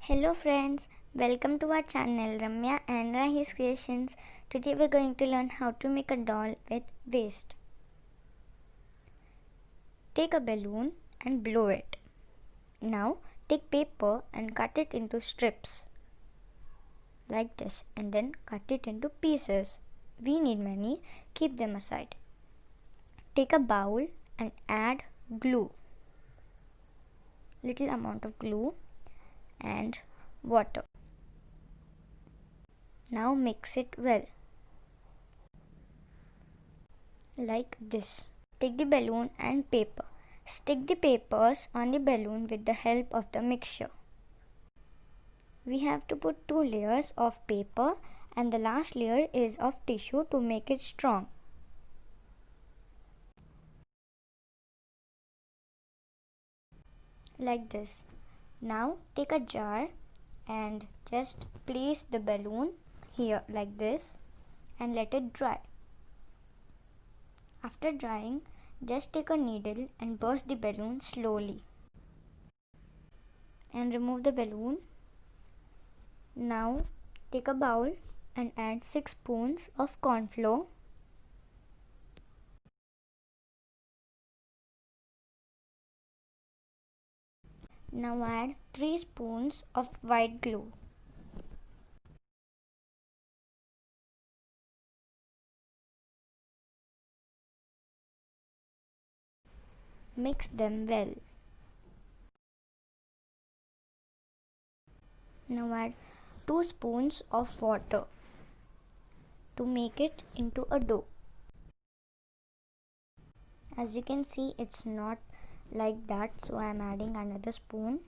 Hello friends, welcome to our channel Ramya and RAHI'S Creations. Today we're going to learn how to make a doll with waste. Take a balloon and blow it. Now take paper and cut it into strips like this and then cut it into pieces. We need many, keep them aside. Take a bowl and add glue. Little amount of glue and water. Now mix it well like this. Take the balloon and paper. Stick the papers on the balloon with the help of the mixture. We have to put 2 layers of paper and the last layer is of tissue to make it strong. Like this. Now take a jar and just place the balloon here like this and let it dry. After drying, just take a needle and burst the balloon slowly and remove the balloon. Now take a bowl and add 6 spoons of corn flour. Now add 3 spoons of white glue. Mix them well. Now add 2 spoons of water to make it into a dough. As you can see, it's not like that, so I am adding another spoon.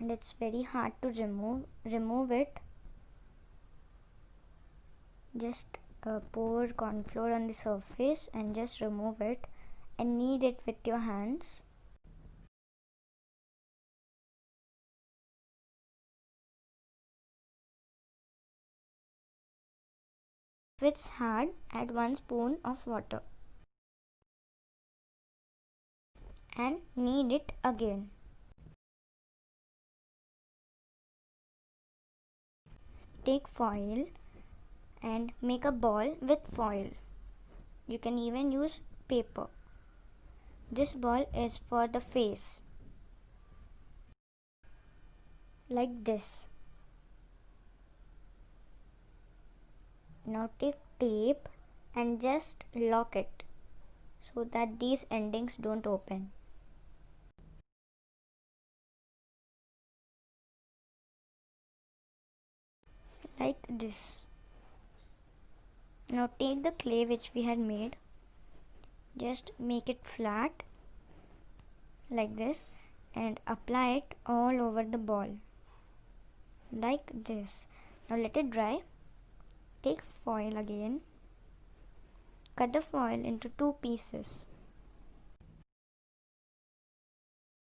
And it's very hard to remove it. Just pour corn flour on the surface and just remove it and knead it with your hands. If it's hard, add 1 spoon of water and knead it again. Take foil and make a ball with foil. You can even use paper. This ball is for the face. Like this. Now take tape and just lock it so that these endings don't open. Like this. Now take the clay which we had made, just make it flat like this and apply it all over the ball like this. Now let it dry. Take foil again, cut the foil into 2 pieces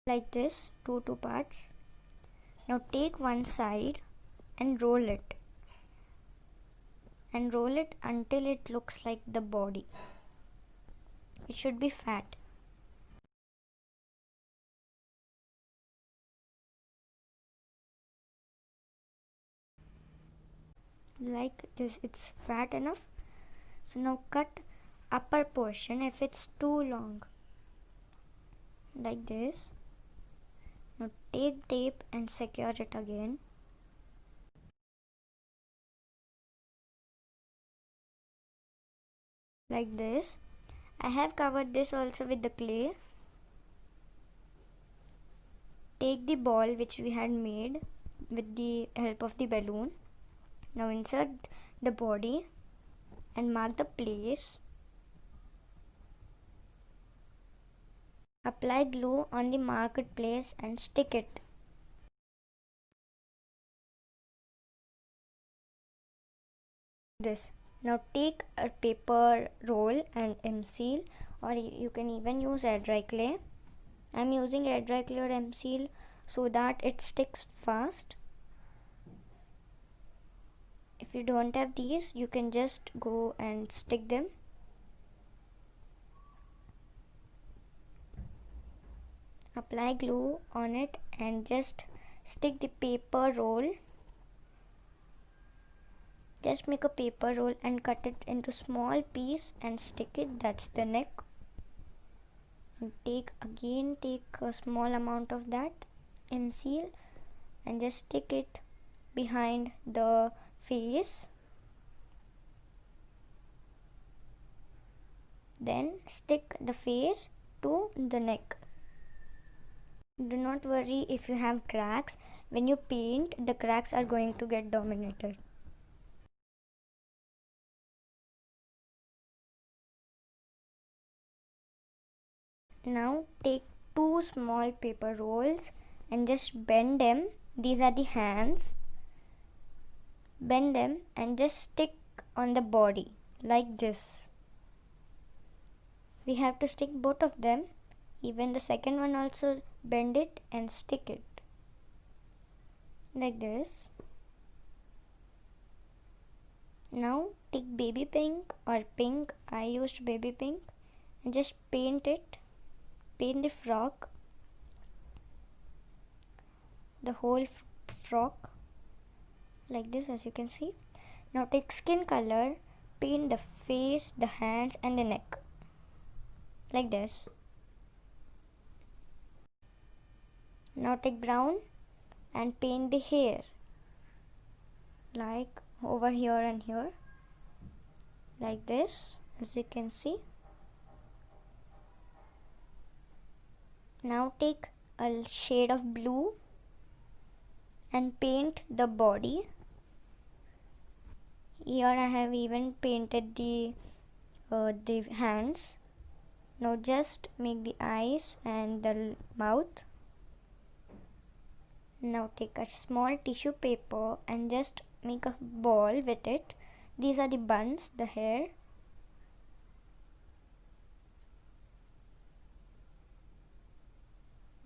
like this, two parts. Now take one side and roll it until it looks like the body. It should be fat. Like this, it's fat enough. So now cut upper portion if it's too long like this. Now take tape and secure it again. Like this. I have covered this also with the clay. Take the ball which we had made with the help of the balloon. Now insert the body and mark the place. Apply glue on the marked place and stick it. This. Now take a paper roll and M-seal, or you can even use air dry clay. I am using air dry clay or M-seal so that it sticks fast. If you don't have these, you can just go and stick them. Apply glue on it and just stick the paper roll. Just make a paper roll and cut it into small piece and stick it. That's the neck. And take a small amount of that and seal and just stick it behind the face. Then stick the face to the neck. Do not worry if you have cracks. When you paint, the cracks are going to get dominated. Now take two small paper rolls and just bend them. These are the hands. Bend them and just stick on the body like this. We have to stick both of them. Even the second one also, bend it and stick it like this. Now take baby pink or pink. I used baby pink and just paint it. Paint the frock, the whole frock like this, as you can see. Now take skin color, paint the face, the hands and the neck like this. Now take brown and paint the hair like over here and here like this, as you can see. Now take a shade of blue and paint the body. Here I have even painted the hands. Now just make the eyes and the mouth. Now take a small tissue paper and just make a ball with it. These are the buns, the hair.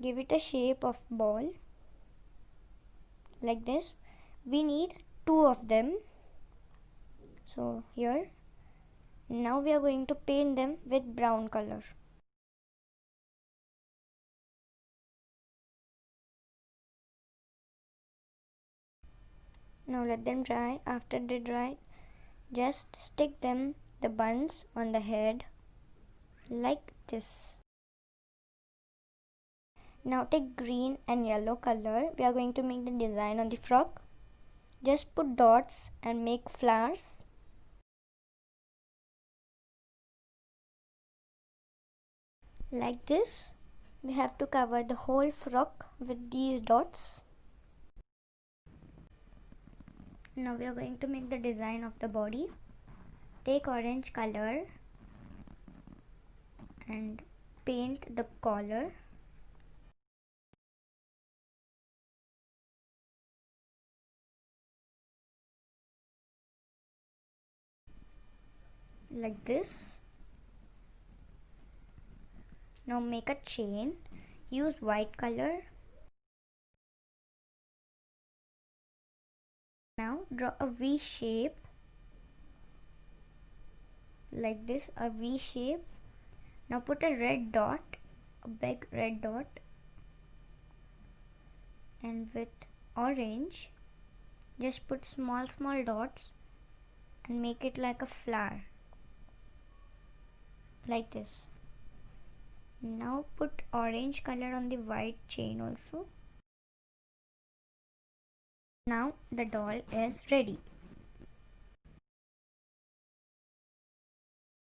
Give it a shape of ball like this. We need two of them. So here, now we are going to paint them with brown color. Now let them dry. After they dry, just stick them, the buns, on the head like this. Now take green and yellow color. We are going to make the design on the frock. Just put dots and make flowers. Like this. We have to cover the whole frock with these dots. Now we are going to make the design of the body. Take orange color and paint the collar. Like this. Now make a chain. Use white color. Now draw a V shape like this, a V shape. Now put a red dot, a big red dot, and with orange just put small dots and make it like a flower like this. Now put orange color on the white chain also. Now the doll is ready.